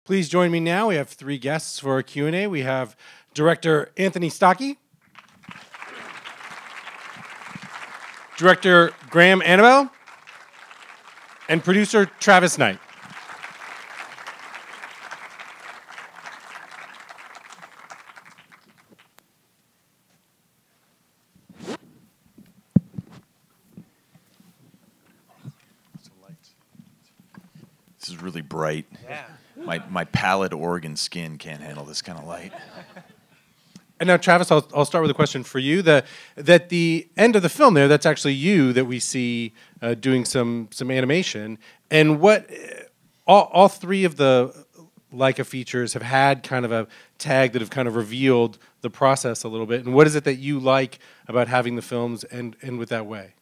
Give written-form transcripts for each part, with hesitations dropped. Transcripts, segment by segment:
Please join me now. We have three guests for our Q&A. We have director Anthony Stacchi, director Graham Annable, and producer Travis Knight. This is really bright. Yeah. My pallid Oregon skin can't handle this kind of light. And now, Travis, I'll start with a question for you. That the end of the film there, that's actually you that we see doing some animation. And what all three of the Leica features have had kind of a tag that have kind of revealed the process a little bit. And what is it that you like about having the films end with that way?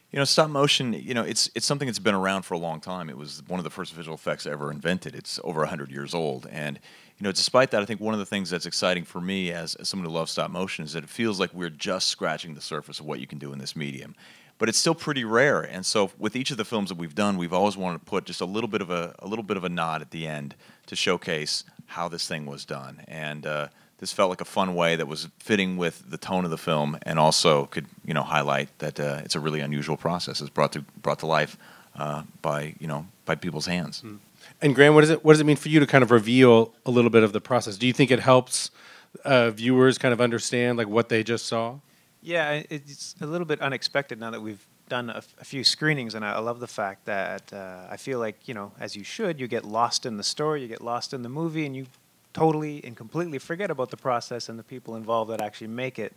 You know, stop motion, you know, it's something that's been around for a long time. It was one of the first visual effects ever invented. It's over 100 years old. And, you know, despite that, I think one of the things that's exciting for me as someone who loves stop motion is that it feels like we're just scratching the surface of what you can do in this medium. But it's still pretty rare. And so with each of the films that we've done, we've always wanted to put just a little bit of a nod at the end to showcase how this thing was done. And this felt like a fun way that was fitting with the tone of the film, and also could, you know, highlight that it's a really unusual process. It's brought to life by people's hands. Mm. And Graham, what does it mean for you to kind of reveal a little bit of the process? Do you think it helps viewers kind of understand like what they just saw? Yeah, it's a little bit unexpected now that we've done a few screenings, and I love the fact that I feel like, you know, as you should, you get lost in the story, you get lost in the movie, and you totally and completely forget about the process and the people involved that actually make it.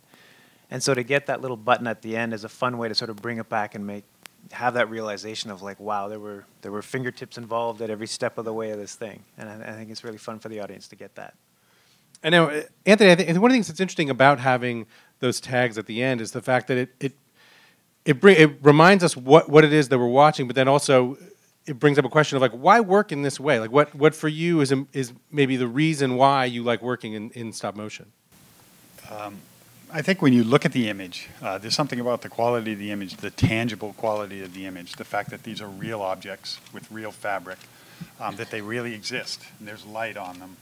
And so to get that little button at the end is a fun way to sort of bring it back and have that realization of like, wow, there were fingertips involved at every step of the way of this thing. And I think it's really fun for the audience to get that. And now, Anthony, I think one of the things that's interesting about having those tags at the end is the fact that it reminds us what it is that we're watching, but then also it brings up a question of like, why work in this way? Like, what for you is maybe the reason why you like working in stop motion? I think when you look at the image, there's something about the quality of the image, the tangible quality of the image, the fact that these are real objects with real fabric, that they really exist, and there's light on them.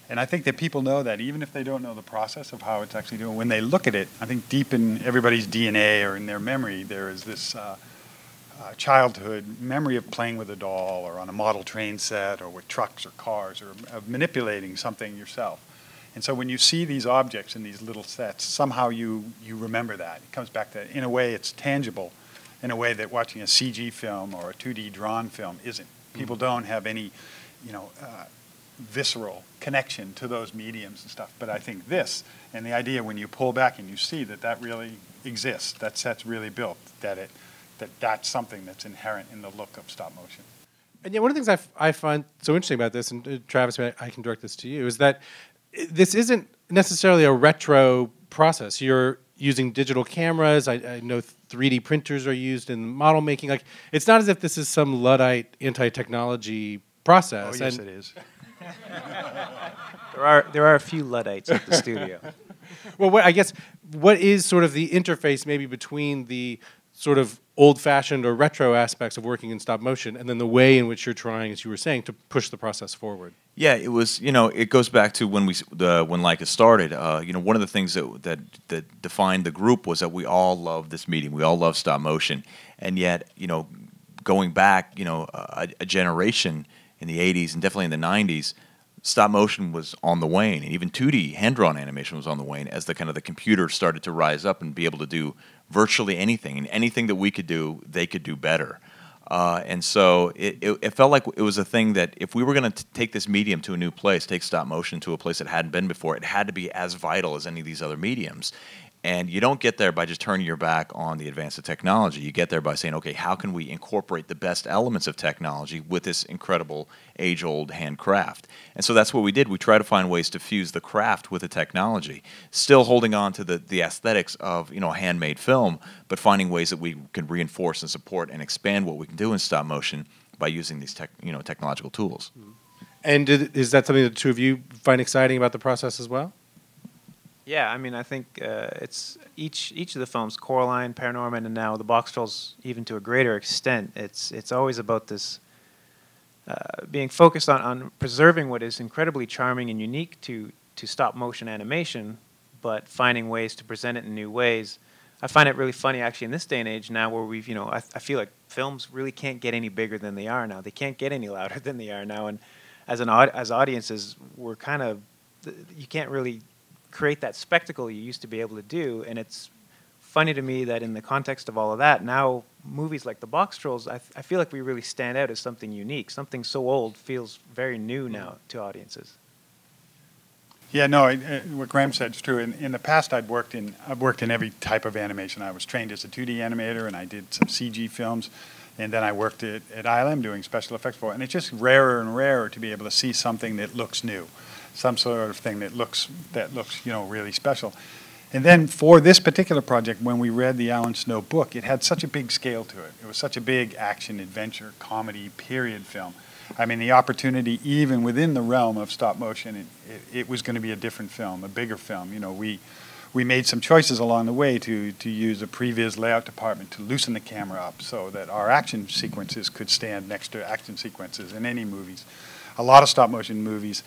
And I think that people know that even if they don't know the process of how it's actually doing, when they look at it, I think deep in everybody's DNA or in their memory, there is this childhood memory of playing with a doll or on a model train set or with trucks or cars or of manipulating something yourself. And so when you see these objects in these little sets, somehow you remember that. It comes back to, in a way, it's tangible in a way that watching a CG film or a 2D drawn film isn't. People don't have any, you know, visceral connection to those mediums and stuff. But I think this, and the idea when you pull back and you see that really exists, that set's really built, that's something that's inherent in the look of stop motion. And yeah, one of the things I find so interesting about this, and Travis, I can direct this to you, is that this isn't necessarily a retro process. You're using digital cameras. I know 3D printers are used in model making. Like, it's not as if this is some Luddite anti-technology process. Oh, yes, it is. There are a few Luddites at the studio. Well, I guess what is sort of the interface maybe between the sort of old-fashioned or retro aspects of working in stop motion and then the way in which you're trying, as you were saying, to push the process forward? Yeah, it was, you know, it goes back to when Leica started. You know, one of the things that defined the group was that we all love this medium. We all love stop motion. And yet, you know, going back, you know, a generation in the 80s and definitely in the 90s, stop motion was on the wane, and even 2D hand-drawn animation was on the wane as the computer started to rise up and be able to do virtually anything, and anything that we could do, they could do better. And so it felt like it was a thing that if we were going to take this medium to a new place, take stop motion to a place that hadn't been before, it had to be as vital as any of these other mediums. And you don't get there by just turning your back on the advance of technology. You get there by saying, okay, how can we incorporate the best elements of technology with this incredible age-old handcraft? And so that's what we did. We tried to find ways to fuse the craft with the technology, still holding on to the aesthetics of, you know, handmade film, but finding ways that we can reinforce and support and expand what we can do in stop motion by using these technological tools. And is that something that the two of you find exciting about the process as well? Yeah, I mean, I think it's each of the films, Coraline, Paranorman, and now the Boxtrolls, even to a greater extent, it's always about this being focused on preserving what is incredibly charming and unique to stop motion animation, but finding ways to present it in new ways. I find it really funny actually in this day and age now where we've, I feel like films really can't get any bigger than they are now. They can't get any louder than they are now. And as audiences, we're kind of, you can't really create that spectacle you used to be able to do. And it's funny to me that in the context of all of that, now movies like the Boxtrolls, I feel like we really stand out as something unique. Something so old feels very new now to audiences. Yeah, no, what Graham said is true. In the past, I've worked in every type of animation. I was trained as a 2D animator, and I did some CG films, and then I worked at ILM doing special effects for it. And it's just rarer and rarer to be able to see something that looks new, some sort of thing that looks really special. And then for this particular project, when we read the Alan Snow book, it had such a big scale to it. It was such a big action, adventure, comedy, period film. I mean, the opportunity, even within the realm of stop motion, it was going to be a different film, a bigger film. We made some choices along the way to use a previous layout department to loosen the camera up so that our action sequences could stand next to action sequences in any movies. A lot of stop motion movies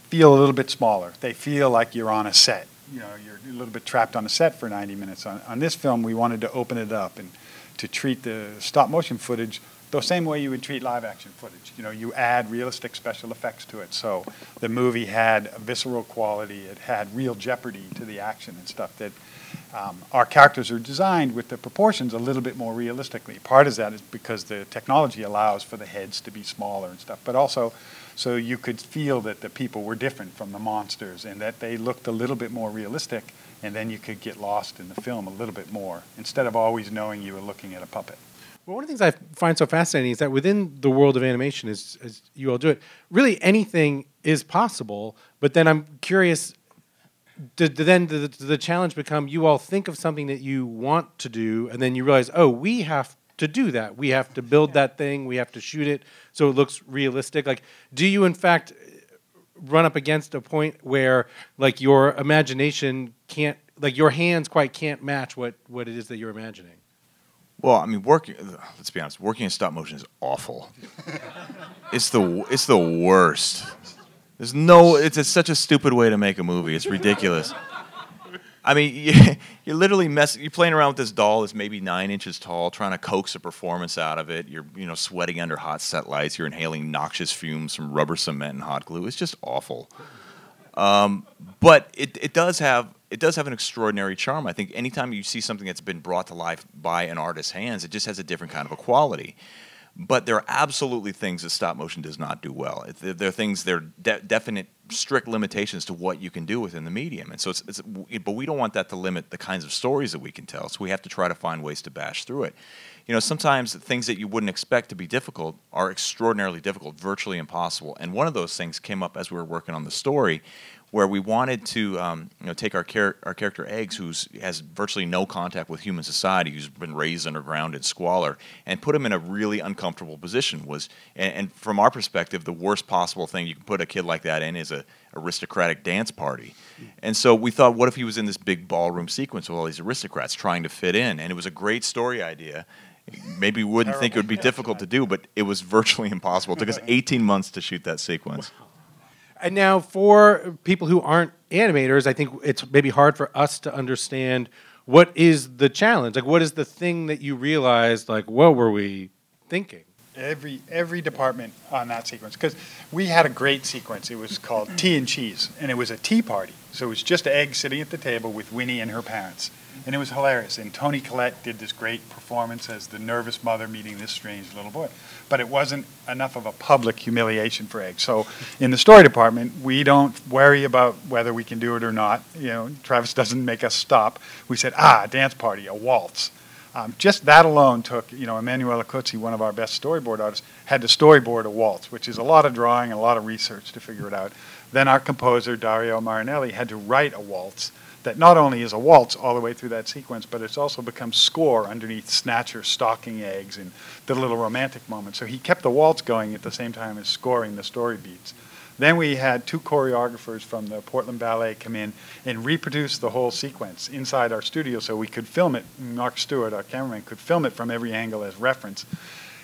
feel a little bit smaller. They feel like you're on a set. You're a little bit trapped on a set for 90 minutes. On this film, we wanted to open it up and to treat the stop motion footage the same way you would treat live action footage. You add realistic special effects to it. So the movie had a visceral quality. It had real jeopardy to the action and stuff that our characters are designed with the proportions a little bit more realistically. Part of that is because the technology allows for the heads to be smaller and stuff, but also so you could feel that the people were different from the monsters and that they looked a little bit more realistic, and then you could get lost in the film a little bit more instead of always knowing you were looking at a puppet. Well, one of the things I find so fascinating is that within the world of animation, as you all do it, really anything is possible. But then I'm curious, did the challenge become you all think of something that you want to do, and then you realize, oh, we have to do that. We have to build that thing. We have to shoot it so it looks realistic. Like, do you in fact run up against a point where like your imagination can't, like your hands quite can't match what it is that you're imagining? Well, I mean, let's be honest, working in stop motion is awful. It's the worst. It's such a stupid way to make a movie. It's ridiculous. I mean, you're literally you're playing around with this doll that's maybe 9 inches tall, trying to coax a performance out of it. You're, sweating under hot set lights. You're inhaling noxious fumes from rubber cement and hot glue. It's just awful. But it does have an extraordinary charm. I think anytime you see something that's been brought to life by an artist's hands, it just has a different kind of a quality. But there are absolutely things that stop motion does not do well. There are things, there are definite, strict limitations to what you can do within the medium. And so but we don't want that to limit the kinds of stories that we can tell. So we have to try to find ways to bash through it. Sometimes things that you wouldn't expect to be difficult are extraordinarily difficult, virtually impossible. And one of those things came up as we were working on the story, where we wanted to take our character Eggs, who has virtually no contact with human society, who's been raised underground in squalor, and put him in a really uncomfortable position. And from our perspective, the worst possible thing you can put a kid like that in is a aristocratic dance party. And so we thought, what if he was in this big ballroom sequence with all these aristocrats trying to fit in? And it was a great story idea. Maybe we wouldn't think it would be difficult to do, but it was virtually impossible. It took us 18 months to shoot that sequence. Wow. And now for people who aren't animators, I think it's maybe hard for us to understand what is the challenge. Like, what is the thing that you realized, like, what were we thinking? Every department on that sequence, because we had a great sequence. It was called Tea and Cheese, and it was a tea party. So it was just Egg sitting at the table with Winnie and her parents. And it was hilarious. And Toni Collette did this great performance as the nervous mother meeting this strange little boy. But it wasn't enough of a public humiliation for Egg. So in the story department, we don't worry about whether we can do it or not. Travis doesn't make us stop. We said, a dance party, a waltz. Just that alone took, Emanuela Cuzzi, one of our best storyboard artists, had to storyboard a waltz, which is a lot of drawing and a lot of research to figure it out. Then our composer, Dario Marinelli, had to write a waltz that not only is a waltz all the way through that sequence, but it's also become score underneath Snatcher stalking Eggs and the little romantic moment. So he kept the waltz going at the same time as scoring the story beats. Then we had 2 choreographers from the Portland Ballet come in and reproduce the whole sequence inside our studio so we could film it. Mark Stewart, our cameraman, could film it from every angle as reference.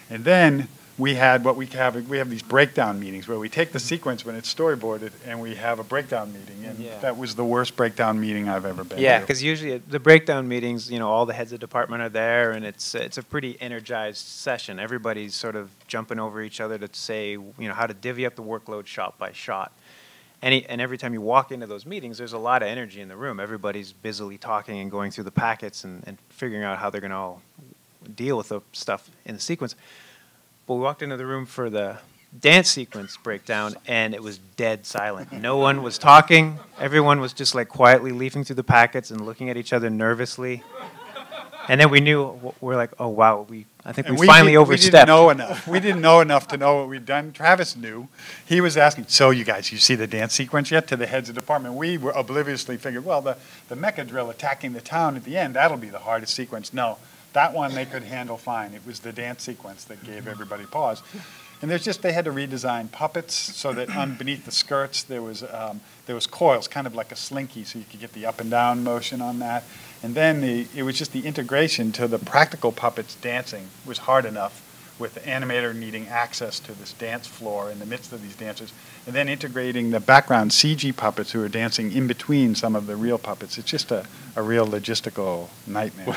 And then we had what we have these breakdown meetings where we take the sequence when it's storyboarded and we have a breakdown meeting, and that was the worst breakdown meeting I've ever been to. Yeah, because usually the breakdown meetings, you know, all the heads of department are there, and it's a pretty energized session. Everybody's sort of jumping over each other to say, you know, how to divvy up the workload shot by shot. And every time you walk into those meetings, there's a lot of energy in the room. Everybody's busily talking and going through the packets and figuring out how they're going to all deal with the stuff in the sequence. But we walked into the room for the dance sequence breakdown, and it was dead silent. No one was talking. Everyone was just like quietly leafing through the packets and looking at each other nervously. And then we knew, we're like, oh, wow, I think we finally overstepped. We didn't know enough. We didn't know enough to know what we'd done. Travis knew. He was asking, so you guys, you see the dance sequence yet? To the heads of department. We were obliviously figured, well, the mecha drill attacking the town at the end, that'll be the hardest sequence. No. That one they could handle fine. It was the dance sequence that gave everybody pause. And they had to redesign puppets so that beneath the skirts there was coils, kind of like a slinky, so you could get the up and down motion on that. And then it was just the integration to the practical puppets dancing was hard enough, with the animator needing access to this dance floor in the midst of these dancers, and then integrating the background CG puppets who are dancing in between some of the real puppets. It's just a real logistical nightmare.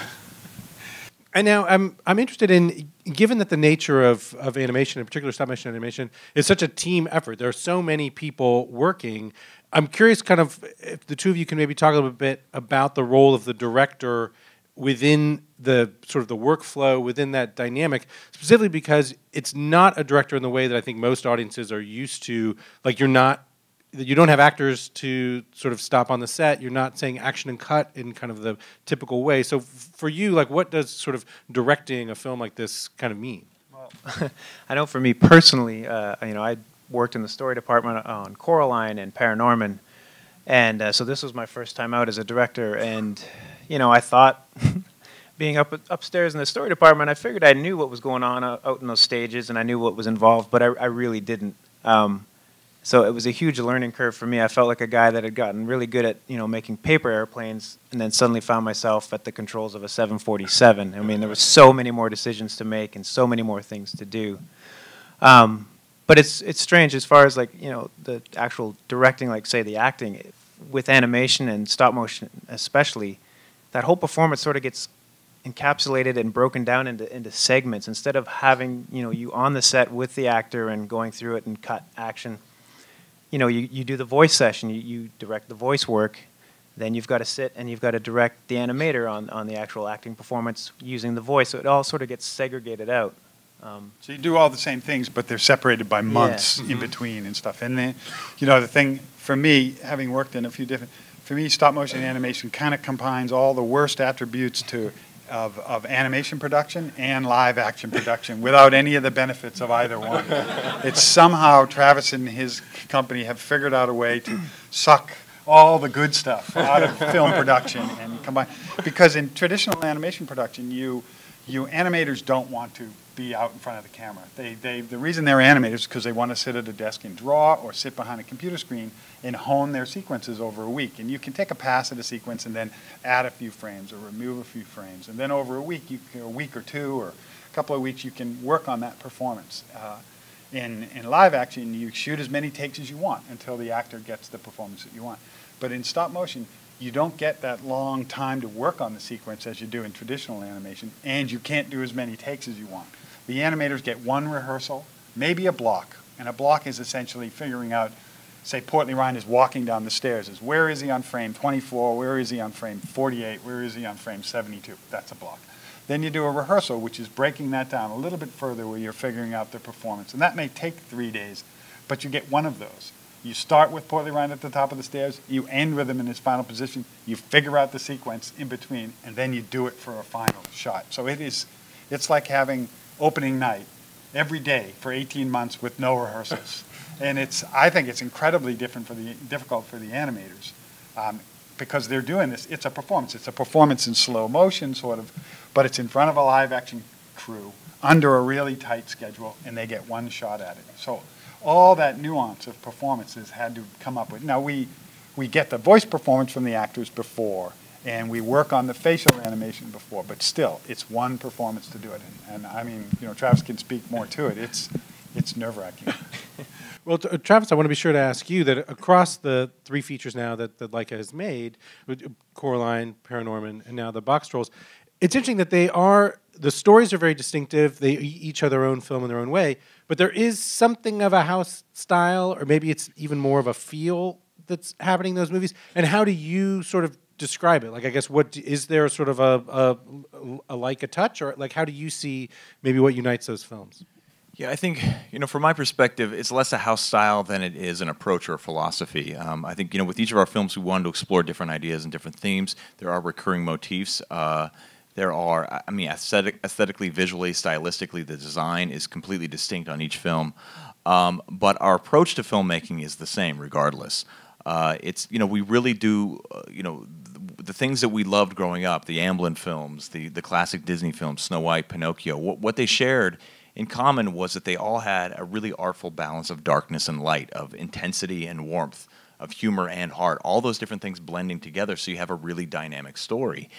And now I'm interested in, given that the nature of animation, in particular stop motion animation, is such a team effort. There are so many people working. I'm curious, kind of, if the two of you can maybe talk a little bit about the role of the director within the sort of the workflow, within that dynamic, specifically because it's not a director in the way that I think most audiences are used to. Like, you don't have actors to sort of stop on the set. You're not saying action and cut in kind of the typical way. So for you, like, what does sort of directing a film like this kind of mean? Well, I know for me personally, you know, I worked in the story department on Coraline and Paranorman, and so this was my first time out as a director. And you know, I thought, being upstairs in the story department, I figured I knew what was going on out in those stages, and I knew what was involved, but I really didn't. So it was a huge learning curve for me. I felt like a guy that had gotten really good at, you know, making paper airplanes, and then suddenly found myself at the controls of a 747. I mean, there were so many more decisions to make and so many more things to do. But it's strange as far as, like, you know, the actual directing, like, say, the acting with animation and stop motion especially. That whole performance sort of gets encapsulated and broken down into segments instead of having, you know, you on the set with the actor and going through it and cut action. You know, you do the voice session, you direct the voice work, then you've got to sit and you've got to direct the animator on the actual acting performance using the voice. So it all sort of gets segregated out. So you do all the same things, but they're separated by months in between and stuff. And then, you know, the thing for me, having worked in a few different, for me, stop motion animation kind of combines all the worst attributes of animation production and live action production without any of the benefits of either one. It's somehow Travis and his company have figured out a way to suck all the good stuff out of film production and combine. Because in traditional animation production, you animators don't want to be out in front of the camera. The reason they're animators is because they want to sit at a desk and draw or sit behind a computer screen and hone their sequences over a week. And you can take a pass at a sequence and then add a few frames or remove a few frames. And then over a week or two or a couple of weeks, you can work on that performance. In live action, you shoot as many takes as you want until the actor gets the performance that you want. But in stop motion, you don't get that long time to work on the sequence as you do in traditional animation, and you can't do as many takes as you want. The animators get one rehearsal, maybe a block, and a block is essentially figuring out, say Portly Ryan is walking down the stairs, where is he on frame 24, where is he on frame 48, where is he on frame 72, that's a block. Then you do a rehearsal, which is breaking that down a little bit further where you're figuring out the performance, and that may take 3 days, but you get one of those. You start with Portly Ryan at the top of the stairs, you end with him in his final position, you figure out the sequence in between, and then you do it for a final shot. So it's like having opening night every day for 18 months with no rehearsals. And I think it's incredibly difficult for the animators because they're doing this. It's a performance. It's a performance in slow motion, sort of, but it's in front of a live action crew under a really tight schedule, and they get one shot at it. So all that nuance of performances had to come up with. Now, we get the voice performance from the actors before, and we work on the facial animation before, but still, it's one performance to do it. And I mean, Travis can speak more to it. It's nerve-wracking. Well, Travis, I want to be sure to ask you that across the 3 features now that Leica has made, with Coraline, Paranorman, and now the Boxtrolls, it's interesting that the stories are very distinctive. They each have their own film in their own way, but there is something of a house style, or maybe it's even more of a feel that's happening in those movies. And how do you sort of describe it? Like, I guess, what is there sort of a Leica touch, or like how do you see maybe what unites those films? Yeah, I think, from my perspective, it's less a house style than it is an approach or a philosophy. I think, with each of our films, we wanted to explore different ideas and different themes. There are recurring motifs. There are, aesthetically, visually, stylistically, the design is completely distinct on each film. But our approach to filmmaking is the same regardless. We really do, the things that we loved growing up, the Amblin films, the classic Disney films, Snow White, Pinocchio, what they shared in common was that they all had a really artful balance of darkness and light, of intensity and warmth, of humor and heart, all those different things blending together so you have a really dynamic story.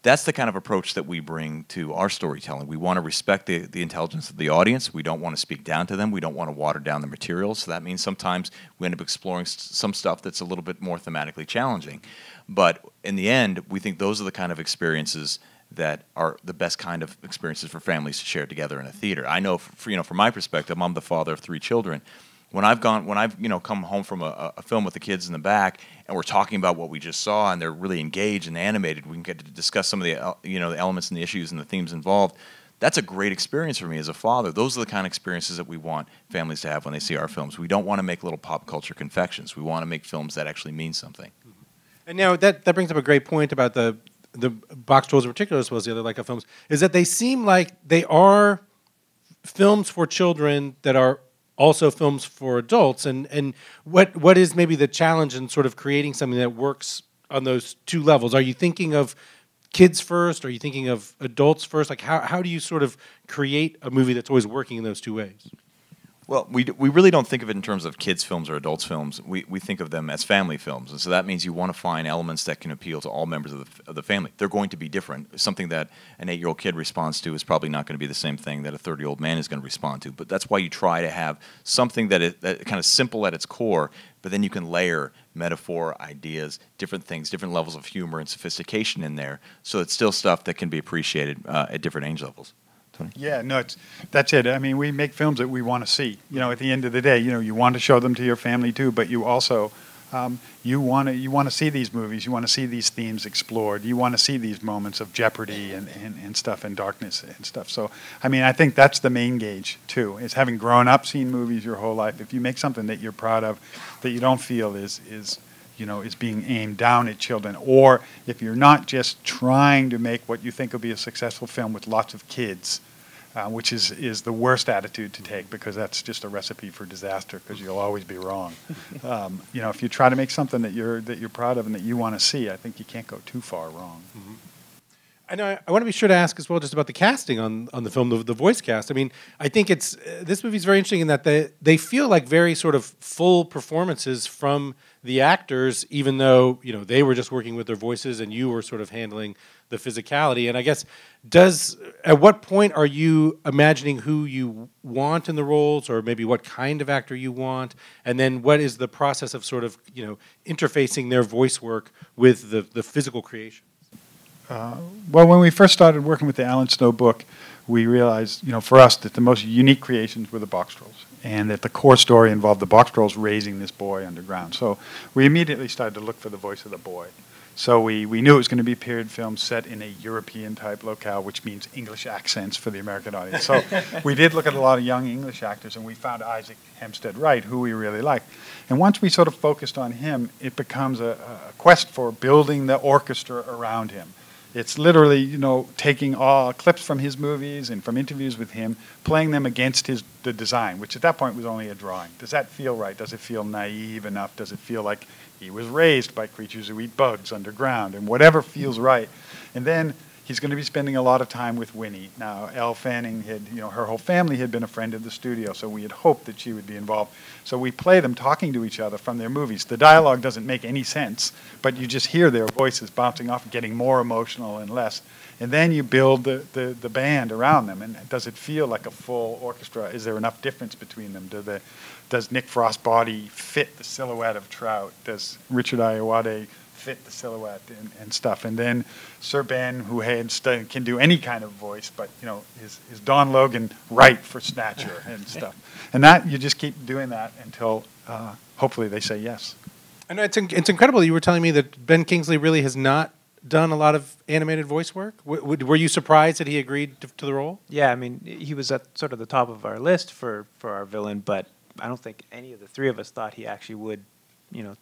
That's the kind of approach that we bring to our storytelling. We want to respect the intelligence of the audience. We don't want to speak down to them. We don't want to water down the material. So that means sometimes we end up exploring some stuff that's a little bit more thematically challenging. But in the end, we think those are the kind of experiences that are the best kind of experiences for families to share together in a theater. I know, from my perspective, I'm the father of 3 children. When I've come home from a film with the kids in the back, and we're talking about what we just saw, and they're really engaged and animated, we can get to discuss some of the the elements and the issues and the themes involved. That's a great experience for me as a father. Those are the kind of experiences that we want families to have when they see our films. We don't want to make little pop culture confections. We want to make films that actually mean something. And now that brings up a great point about the Boxtrolls in particular, as well as the other Leica films, is that they seem like they are films for children that are also films for adults. And what is maybe the challenge in sort of creating something that works on those 2 levels? Are you thinking of kids first? Are you thinking of adults first? Like, how do you sort of create a movie that's always working in those 2 ways? Well, we really don't think of it in terms of kids' films or adults' films. We think of them as family films. And so that means you want to find elements that can appeal to all members of the family. They're going to be different. Something that an 8-year-old kid responds to is probably not going to be the same thing that a 30-year-old man is going to respond to. But that's why you try to have something that kind of simple at its core, but then you can layer metaphor, ideas, different things, different levels of humor and sophistication in there. So it's still stuff that can be appreciated at different age levels. Yeah, no, that's it. I mean, we make films that we want to see. At the end of the day, you want to show them to your family too, but you also you want to see these movies. You want to see these themes explored. You want to see these moments of jeopardy and stuff, and darkness and stuff. So, I mean, I think that's the main gauge too. Is having grown up seeing movies your whole life. If you make something that you're proud of, that you don't feel is being aimed down at children, or if you're not just trying to make what you think will be a successful film with lots of kids, which is the worst attitude to take, because that's just a recipe for disaster, because you'll always be wrong. If you try to make something that you're proud of and that you want to see, I think you can't go too far wrong. Mm-hmm. I know. I want to be sure to ask as well just about the casting on the film, the voice cast. I mean, I think this movie's very interesting in that they feel like very sort of full performances from the actors, even though they were just working with their voices and you were sort of handling the physicality. And I guess at what point are you imagining who you want in the roles, or maybe what kind of actor you want, and then what is the process of sort of interfacing their voice work with the physical creation? Well, when we first started working with the Alan Snow book, we realized, for us, that the most unique creations were the Boxtrolls, and that the core story involved the Boxtrolls raising this boy underground. So we immediately started to look for the voice of the boy. So we knew it was going to be a period film set in a European-type locale, which means English accents for the American audience. So we did look at a lot of young English actors, and we found Isaac Hempstead Wright, who we really liked. And once we sort of focused on him, it becomes a quest for building the orchestra around him. It's literally, taking all clips from his movies and from interviews with him, playing them against the design, which at that point was only a drawing. Does that feel right? Does it feel naive enough? Does it feel like he was raised by creatures who eat bugs underground? And whatever feels right. And then he's going to be spending a lot of time with Winnie. Now, Elle Fanning had, her whole family had been a friend of the studio, so we had hoped that she would be involved. So we play them talking to each other from their movies. The dialogue doesn't make any sense, but you just hear their voices bouncing off, getting more emotional and less. And then you build the band around them. And does it feel like a full orchestra? Is there enough difference between them? Does Nick Frost's body fit the silhouette of Trout? Does Richard Ayoade fit the silhouette and stuff? And then Sir Ben, who can do any kind of voice, but is Don Logan right for Snatcher and stuff? And that you just keep doing that until hopefully they say yes. I know it's incredible. You were telling me that Ben Kingsley really has not done a lot of animated voice work. Were you surprised that he agreed to the role? Yeah, I mean, he was at sort of the top of our list for our villain, but I don't think any of the three of us thought he actually would,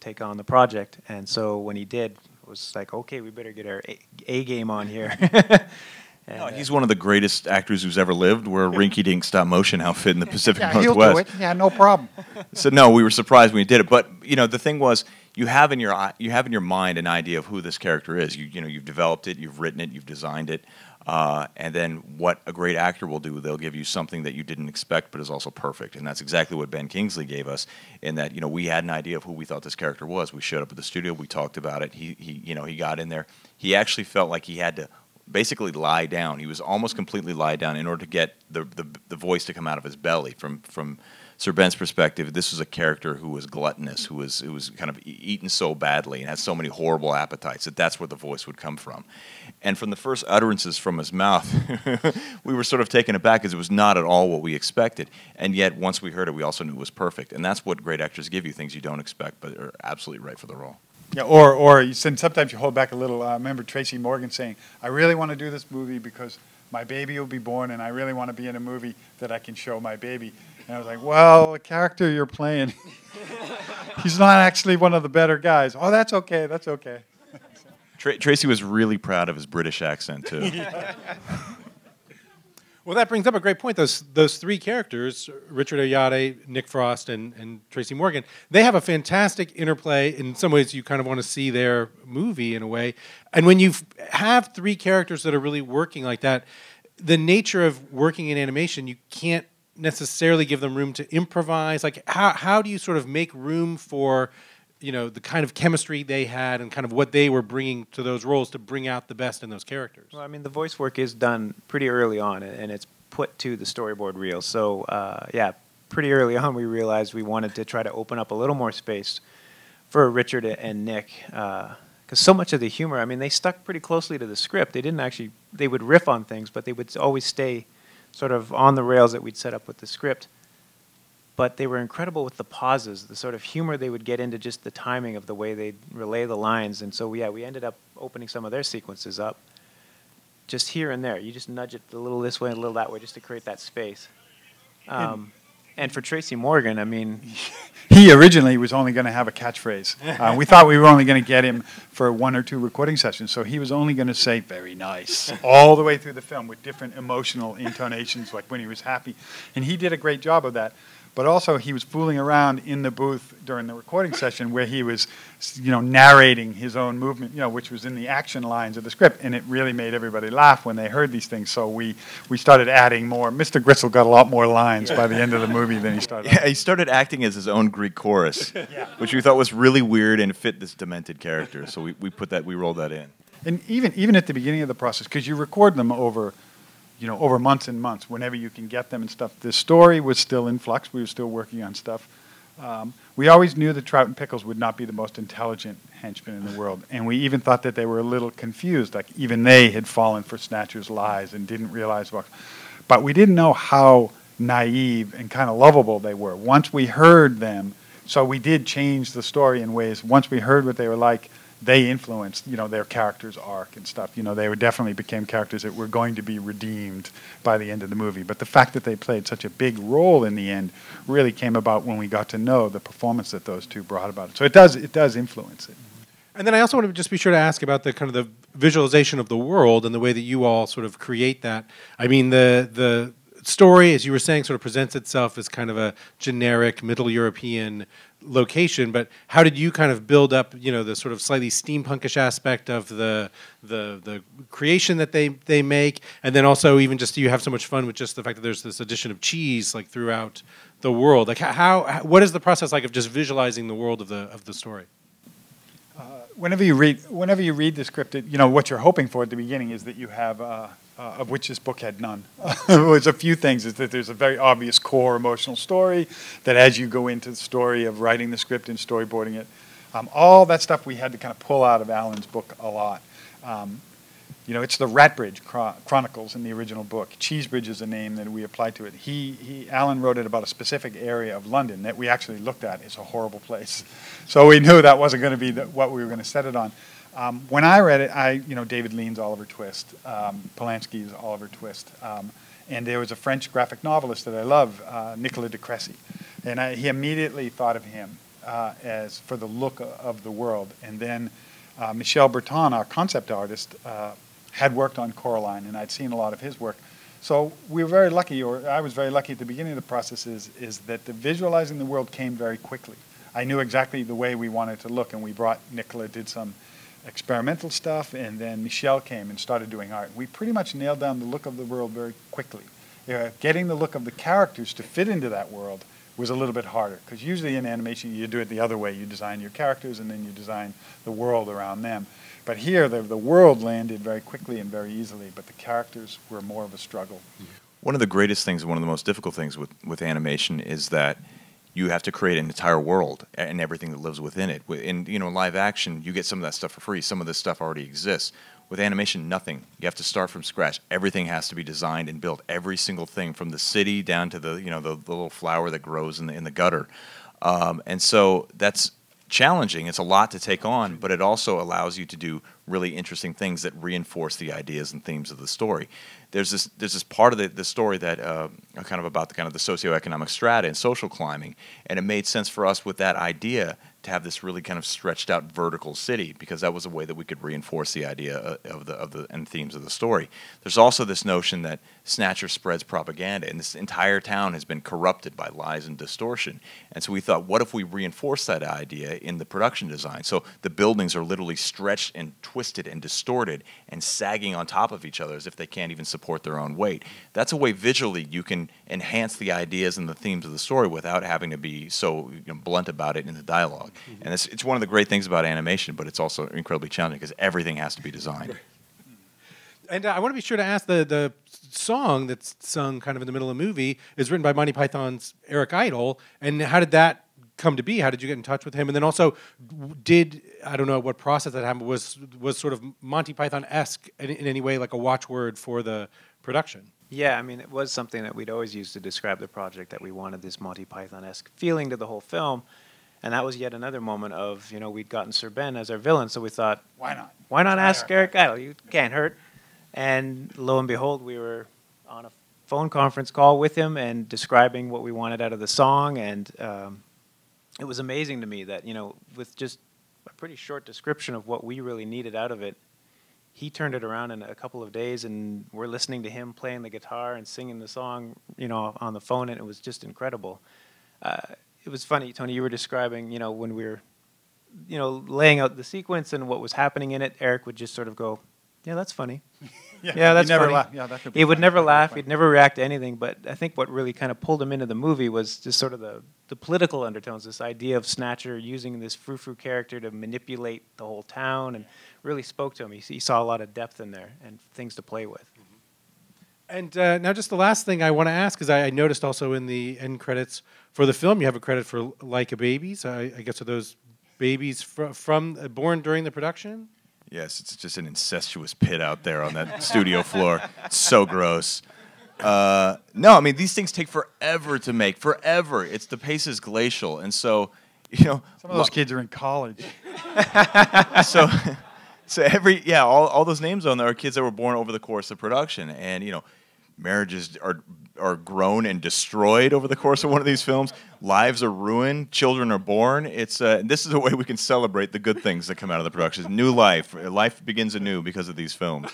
take on the project. And so when he did, it was like, okay, we better get our A game on here. No, he's one of the greatest actors who's ever lived. We're a rinky-dink stop-motion outfit in the Pacific Yeah, Northwest. he'll do it. Yeah, no problem. So no, we were surprised when he did it. But the thing was, you have in your mind an idea of who this character is. You've developed it, you've written it, you've designed it, and then what a great actor will do, they'll give you something that you didn't expect, but is also perfect. And that's exactly what Ben Kingsley gave us. In that we had an idea of who we thought this character was. We showed up at the studio, we talked about it. He got in there. He actually felt like he had to basically lie down. He was almost completely lie down in order to get the voice to come out of his belly. From Sir Ben's perspective, this was a character who was gluttonous, who was kind of eaten so badly and had so many horrible appetites that's where the voice would come from. And from the first utterances from his mouth, we were sort of taken aback because it was not at all what we expected. And yet, once we heard it, we also knew it was perfect. And that's what great actors give you, things you don't expect but are absolutely right for the role. Yeah, or sometimes you hold back a little. I remember Tracy Morgan saying, I really want to do this movie because my baby will be born and I really want to be in a movie that I can show my baby. And I was like, well, the character you're playing, he's not actually one of the better guys. Oh, that's okay, that's okay. Tracy was really proud of his British accent, too. Yeah. Well, that brings up a great point. Those three characters, Richard Ayoade, Nick Frost, and Tracy Morgan, they have a fantastic interplay. In some ways, you kind of want to see their movie in a way. And when you have three characters that are really working like that, the nature of working in animation, you can't necessarily give them room to improvise. Like, how do you sort of make room for the kind of chemistry they had and kind of what they were bringing to those roles to bring out the best in those characters? Well, I mean, the voice work is done pretty early on, and it's put to the storyboard reel. So, pretty early on, we realized we wanted to try to open up a little more space for Richard and Nick, because so much of the humor, I mean, they stuck pretty closely to the script. They would riff on things, but they would always stay sort of on the rails that we'd set up with the script. But they were incredible with the pauses, the sort of humor they would get into, just the timing of the way they'd relay the lines. And so, we ended up opening some of their sequences up just here and there. You just nudge it a little this way and a little that way just to create that space. And for Tracy Morgan, I mean... He originally was only going to have a catchphrase. We thought we were only going to get him for one or two recording sessions, so he was only going to say, very nice, all the way through the film with different emotional intonations, like when he was happy. And he did a great job of that. But also, he was fooling around in the booth during the recording session where he was, narrating his own movement, which was in the action lines of the script. And it really made everybody laugh when they heard these things. So we started adding more. Mr. Gristle got a lot more lines by the end of the movie than he started. Yeah, he started acting as his own Greek chorus, which we thought was really weird and fit this demented character. So we rolled that in. And even at the beginning of the process, because you record them over months and months, whenever you can get them and stuff. The story was still in flux. We were still working on stuff. We always knew that Trout and Pickles would not be the most intelligent henchmen in the world. And we even thought that they were a little confused, like even they had fallen for Snatcher's lies and didn't realize what. But we didn't know how naive and kind of lovable they were. Once we heard them, so we did change the story in ways. Once we heard what they were like, they influenced, their character's arc and stuff. They definitely became characters that were going to be redeemed by the end of the movie. But the fact that they played such a big role in the end really came about when we got to know the performance that those two brought about. So it does influence it. And then I also want to just be sure to ask about the kind of the visualization of the world and the way that you all sort of create that. I mean, story, as you were saying, sort of presents itself as kind of a generic Middle European location, but how did you kind of build up, the sort of slightly steampunkish aspect of the creation that they make, and then also even just you have so much fun with just the fact that there's this addition of cheese like throughout the world. Like what is the process like of just visualizing the world of the story? Whenever you read the script, what you're hoping for at the beginning is that you have, of which this book had none. There's a few things. Is that there's a very obvious core emotional story that as you go into the story of writing the script and storyboarding it, all that stuff we had to kind of pull out of Alan's book a lot. It's the Ratbridge Chronicles in the original book. Cheesebridge is a name that we applied to it. Alan wrote it about a specific area of London that we actually looked at. It's a horrible place. So we knew that wasn't going to be what we were going to set it on. When I read it, David Lean's Oliver Twist, Polanski's Oliver Twist, and there was a French graphic novelist that I love, Nicolas de Crécy, and he immediately thought of him as for the look of the world. And then Michel Breton, our concept artist, had worked on Coraline, and I'd seen a lot of his work. So we were very lucky, or I was very lucky at the beginning of the process, is that the visualizing the world came very quickly. I knew exactly the way we wanted to look, and we brought Nicola, did some experimental stuff, and then Michel came and started doing art. We pretty much nailed down the look of the world very quickly. Getting the look of the characters to fit into that world was a little bit harder, because usually in animation you do it the other way. You design your characters and then you design the world around them. But here the world landed very quickly and very easily, but the characters were more of a struggle. One of the greatest things, one of the most difficult things with animation is that you have to create an entire world and everything that lives within it. In live action, you get some of that stuff for free. Some of this stuff already exists. With animation, nothing. You have to start from scratch. Everything has to be designed and built. Every single thing, from the city down to the little flower that grows in the gutter. And so that's challenging. It's a lot to take on, but it also allows you to do really interesting things that reinforce the ideas and themes of the story. There's this part of the story that kind of about the socioeconomic strata and social climbing, and it made sense for us with that idea to have this really kind of stretched out vertical city, because that was a way that we could reinforce the idea of the and themes of the story. There's also this notion that Snatcher spreads propaganda, and this entire town has been corrupted by lies and distortion. And so we thought, what if we reinforce that idea in the production design? So the buildings are literally stretched and twisted and distorted and sagging on top of each other as if they can't even support their own weight. That's a way visually you can enhance the ideas and the themes of the story without having to be so blunt about it in the dialogue. Mm-hmm. And it's one of the great things about animation, but it's also incredibly challenging because everything has to be designed. And I want to be sure to ask, the song that's sung kind of in the middle of the movie is written by Monty Python's Eric Idle, and how did that come to be? How did you get in touch with him? And then also, I don't know what process that happened, was sort of Monty Python-esque in any way, like a watchword for the production? Yeah, I mean, it was something that we'd always used to describe the project, that we wanted this Monty Python-esque feeling to the whole film. And that was yet another moment of, we'd gotten Sir Ben as our villain, so we thought, why not? Why not ask Eric Idle? You can't hurt. And lo and behold, we were on a phone conference call with him and describing what we wanted out of the song. And it was amazing to me that, with just a pretty short description of what we really needed out of it, he turned it around in a couple of days, and we're listening to him playing the guitar and singing the song, on the phone, and it was just incredible. It was funny, Tony, you were describing, when we were, laying out the sequence and what was happening in it, Eric would just sort of go, yeah, that's funny. Yeah, that's funny. He would never laugh. He'd never react to anything. But I think what really kind of pulled him into the movie was just sort of the political undertones, this idea of Snatcher using this frou-frou character to manipulate the whole town, and really spoke to him. He saw a lot of depth in there and things to play with. And now just the last thing I want to ask is I noticed also in the end credits for the film, you have a credit for Like a Babies. I guess are those babies born during the production? Yes, it's just an incestuous pit out there on that studio floor. It's so gross. No, I mean, these things take forever to make, forever. The pace is glacial, and so, some of those kids are in college. So all those names on there are kids that were born over the course of production, and marriages are grown and destroyed over the course of one of these films. Lives are ruined. Children are born. This is a way we can celebrate the good things that come out of the production. New life. Life begins anew because of these films.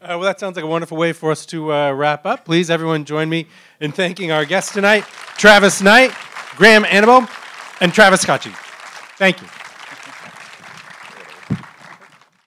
Well, that sounds like a wonderful way for us to wrap up. Please, everyone, join me in thanking our guests tonight, Travis Knight, Graham Annable, and Travis Stacchi. Thank you.